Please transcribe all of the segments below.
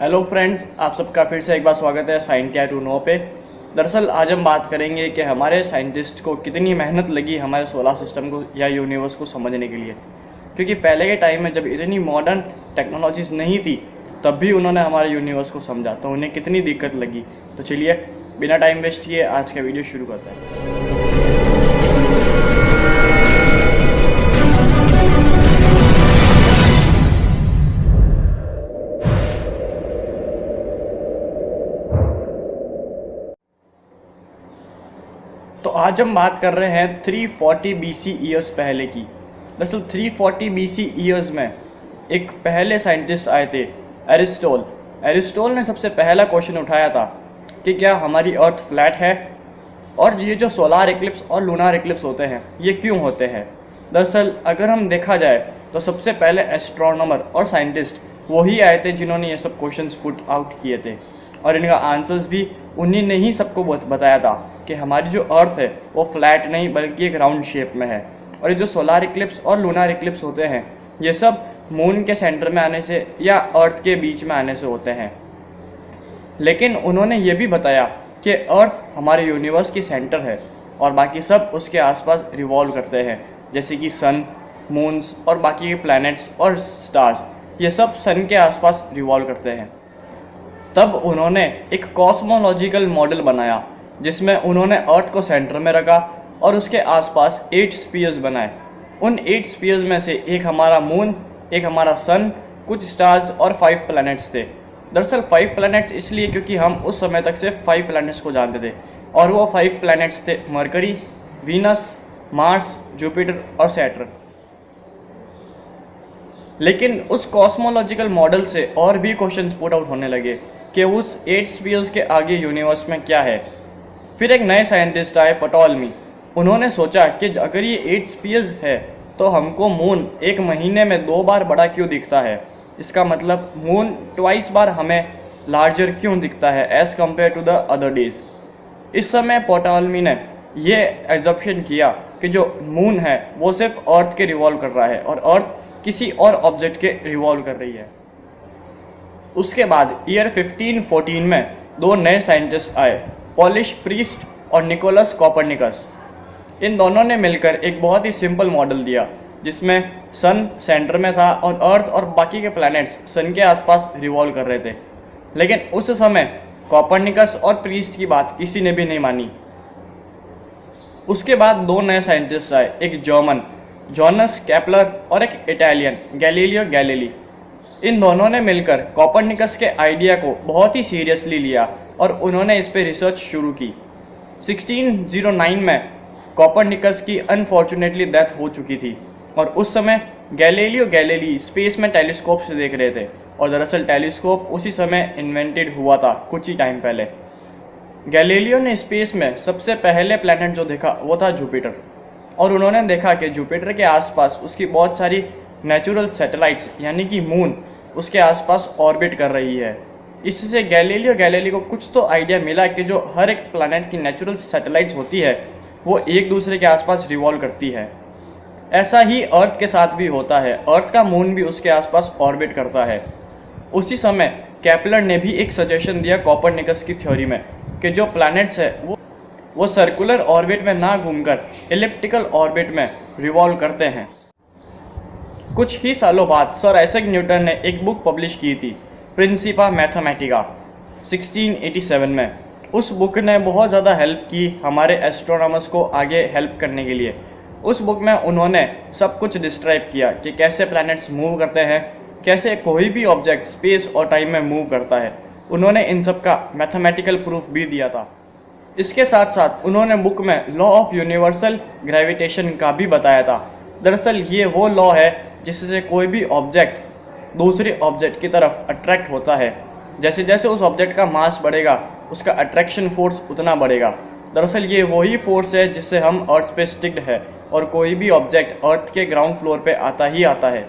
Hello friends, आप सबका फिर से एक बार स्वागत है Science2Know पे। दरअसल आज हम बात करेंगे कि हमारे साइंटिस्ट को कितनी मेहनत लगी हमारे सोलर सिस्टम को या यूनिवर्स को समझने के लिए। क्योंकि पहले के टाइम में जब इतनी मॉडर्न टेक्नोलॉजीज नहीं थी तब भी उन्होंने हमारे यूनिवर्स को समझा, तो उन्हें कितनी दिक्कत लगी। तो चलिए बिना टाइम वेस्ट किए आज का वीडियो शुरू करते हैं। तो आज हम बात कर रहे हैं 340 BC ईयर्स पहले की। दरअसल 340 BC ईयर्स में एक पहले साइंटिस्ट आए थे, एरिस्टोल। एरिस्टोल ने सबसे पहला क्वेश्चन उठाया था कि क्या हमारी अर्थ फ्लैट है, और ये जो सोलार इक्लिप्स और लूनार इक्लिप्स होते हैं ये क्यों होते हैं। दरअसल अगर हम देखा जाए तो सबसे पहले एस्ट्रोनॉमर और साइंटिस्ट वही आए थे जिन्होंने ये सब क्वेश्चंस पुट आउट किए थे, और इनका आंसर्स भी उन्हीं ने ही सबको बताया था कि हमारी जो अर्थ है वो फ्लैट नहीं बल्कि एक राउंड शेप में है। और ये जो सोलार इक्लिप्स और लूनार इक्लिप्स होते हैं ये सब मून के सेंटर में आने से या अर्थ के बीच में आने से होते हैं। लेकिन उन्होंने ये भी बताया कि अर्थ हमारे यूनिवर्स की सेंटर है और बाकी सब उसके आसपास रिवॉल्व करते हैं, जैसे कि सन, मून्स और बाकी के प्लैनेट्स और स्टार्स, ये सब सन के आसपास रिवॉल्व करते हैं। तब उन्होंने एक कॉस्मोलॉजिकल मॉडल बनाया जिसमें उन्होंने अर्थ को सेंटर में रखा और उसके आसपास 8 स्फीयर्स बनाए। उन 8 स्फीयर्स में से एक हमारा मून, एक हमारा सन, कुछ स्टार्स और 5 प्लैनेट्स थे। दरअसल 5 प्लैनेट्स इसलिए क्योंकि हम उस समय तक सिर्फ 5 प्लैनेट्स को जानते थे, और वो 5 प्लैनेट्स थे मरकरी, वीनस, मार्स, जुपिटर और सैटर्न। लेकिन उस कॉस्मोलॉजिकल मॉडल से और भी क्वेश्चंस पुट आउट होने लगे कि उस 8 स्फीयर्स के आगे यूनिवर्स में क्या है। फिर एक नए साइंटिस्ट आए, पटोलमी। उन्होंने सोचा कि अगर ये 8 स्फीयर्स है तो हमको मून एक महीने में 2 बार बड़ा क्यों दिखता है। इसका मतलब मून ट्वाइस बार हमें लार्जर क्यों दिखता है as compare to the other days. इस समय पटोलमी ने ये एजम्पशन किया कि जो मून है वो सिर्फ अर्थ के रिवॉल्व कर रहा है और अर्थ किसी और ऑब्जेक्ट के रिवॉल्व कर रही है। उसके बाद ईयर 1514 में 2 नए साइंटिस्ट आए, पॉलिश प्रीस्ट और निकोलस कॉपरनिकस। इन दोनों ने मिलकर एक बहुत ही सिंपल मॉडल दिया जिसमें सन सेंटर में था और अर्थ और बाकी के प्लैनेट्स सन के आसपास रिवॉल्व कर रहे थे। लेकिन उस समय कॉपरनिकस और प्रीस्ट की बात किसी ने भी नहीं मानी। उसके बाद 2 नए साइंटिस्ट आए, एक जर्मन जोनास केपलर और एक इटालियन गैलीलियो गैलीली। इन दोनों ने मिलकर कॉपरनिकस के आइडिया को बहुत ही सीरियसली लिया और उन्होंने इस पे रिसर्च शुरू की। 1609 में कॉपरनिकस की अनफॉर्चुनेटली डेथ हो चुकी थी और उस समय गैलीलियो गैलीली स्पेस में टेलीस्कोप से देख रहे थे, और दरअसल टेलीस्कोप उसी समय इन्वेंटेड हुआ था कुछ ही टाइम पहले। गैलीलियो ने स्पेस में सबसे पहले प्लैनेट जो देखा वो था जुपिटर, और उन्होंने देखा कि जुपिटर के आसपास उसकी बहुत सारी नेचुरल सैटेलाइट्स यानी कि मून उसके आसपास ऑर्बिट कर रही है। इससे गैलीलियो गैलीली को कुछ तो आइडिया मिला कि जो हर एक प्लैनेट की नेचुरल सैटेलाइट्स होती है वो एक दूसरे के आसपास रिवॉल्व करती है। ऐसा ही अर्थ के साथ भी होता है, अर्थ का मून भी उसके आसपास ऑर्बिट करता है। उसी समय केपलर ने भी एक सजेशन दिया कॉपरनिकस की थ्योरी में कि जो प्लैनेट्स है वो सर्कुलर ऑर्बिट में ना घूमकर एलिप्टिकल ऑर्बिट में रिवॉल्व करते हैं। कुछ ही सालों बाद सर आइजैक न्यूटन ने एक बुक पब्लिश की थी, प्रिंसिपा मैथमेटिका, 1687 में। उस बुक ने बहुत ज़्यादा हेल्प की हमारे एस्ट्रोनॉमर्स को आगे हेल्प करने के लिए। उस बुक में उन्होंने सब कुछ डिस्क्राइब किया कि कैसे प्लैनेट्स मूव करते हैं, कैसे कोई भी ऑब्जेक्ट स्पेस और टाइम में मूव करता है। उन्होंने इन सब का मैथमेटिकल प्रूफ भी दिया था। इसके साथ साथ उन्होंने बुक में लॉ ऑफ यूनिवर्सल ग्रेविटेशन का भी बताया था। दरअसल ये वो लॉ है जिससे कोई भी ऑब्जेक्ट दूसरे ऑब्जेक्ट की तरफ अट्रैक्ट होता है। जैसे जैसे उस ऑब्जेक्ट का मास बढ़ेगा उसका अट्रैक्शन फोर्स उतना बढ़ेगा। दरअसल ये वही फोर्स है जिससे हम अर्थ पे स्टिक्ड है और कोई भी ऑब्जेक्ट अर्थ के ग्राउंड फ्लोर पे आता ही आता है।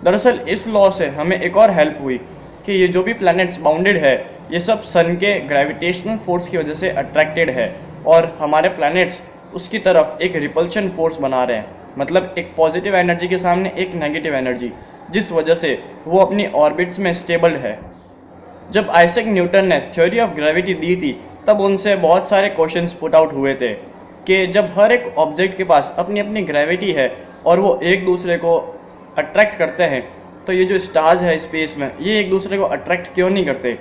दरअसल इस लॉ से हमें एक और हेल्प हुई कि ये जो भी प्लैनेट्स बाउंडेड है ये सब सन के ग्रेविटेशनल फोर्स की वजह से अट्रैक्टेड है, और हमारे प्लैनेट्स उसकी तरफ एक रिपल्शन फोर्स बना रहे हैं, मतलब एक पॉजिटिव एनर्जी के सामने एक नेगेटिव एनर्जी, जिस वजह से वो अपनी ऑर्बिट्स में स्टेबल है। जब आइजैक न्यूटन ने थ्योरी ऑफ ग्रेविटी दी थी तब उनसे बहुत सारे क्वेश्चंस पुट आउट हुए थे कि जब हर एक ऑब्जेक्ट के पास अपनी अपनी ग्रेविटी है और वो एक दूसरे को अट्रैक्ट करते हैं, तो ये जो स्टार्स है स्पेस में ये एक दूसरे को अट्रैक्ट क्यों नहीं करते,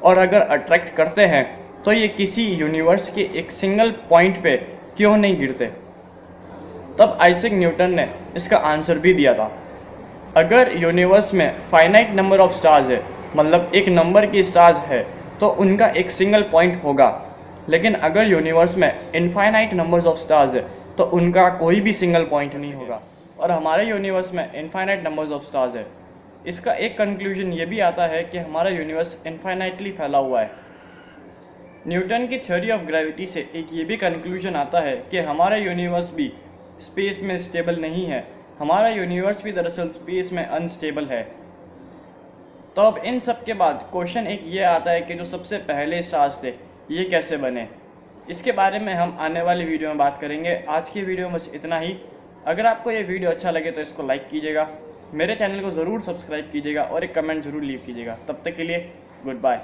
और अगर अट्रैक्ट करते हैं तो ये किसी यूनिवर्स के एक सिंगल पॉइंट पे क्यों नहीं गिरते। तब आइजैक न्यूटन ने इसका आंसर भी दिया था। अगर यूनिवर्स में फाइनाइट नंबर ऑफ स्टार्स है, मतलब एक नंबर की स्टार्स है, तो उनका एक सिंगल पॉइंट होगा। लेकिन अगर यूनिवर्स में इनफाइनाइट नंबर्स ऑफ स्टार्स है तो उनका कोई भी सिंगल पॉइंट नहीं होगा। और हमारे यूनिवर्स में इनफाइनाइट नंबर्स ऑफ स्टार्स है। इसका एक कंक्लूजन ये भी आता है कि हमारा यूनिवर्स इनफाइनाइटली फैला हुआ है। न्यूटन की थ्योरी ऑफ ग्रेविटी से एक ये भी कंक्लूजन आता है कि हमारा यूनिवर्स भी स्पेस में स्टेबल नहीं है, हमारा यूनिवर्स भी दरअसल स्पेस में अनस्टेबल है। तो अब इन सब के बाद क्वेश्चन एक ये आता है कि जो सबसे पहले स्टार्स थे ये कैसे बने। इसके बारे में हम आने वाली वीडियो में बात करेंगे। आज की वीडियो में बस इतना ही। अगर आपको ये वीडियो अच्छा लगे तो इसको लाइक कीजिएगा, मेरे चैनल को ज़रूर सब्सक्राइब कीजिएगा और एक कमेंट ज़रूर लीव कीजिएगा। तब तक के लिए गुड बाय।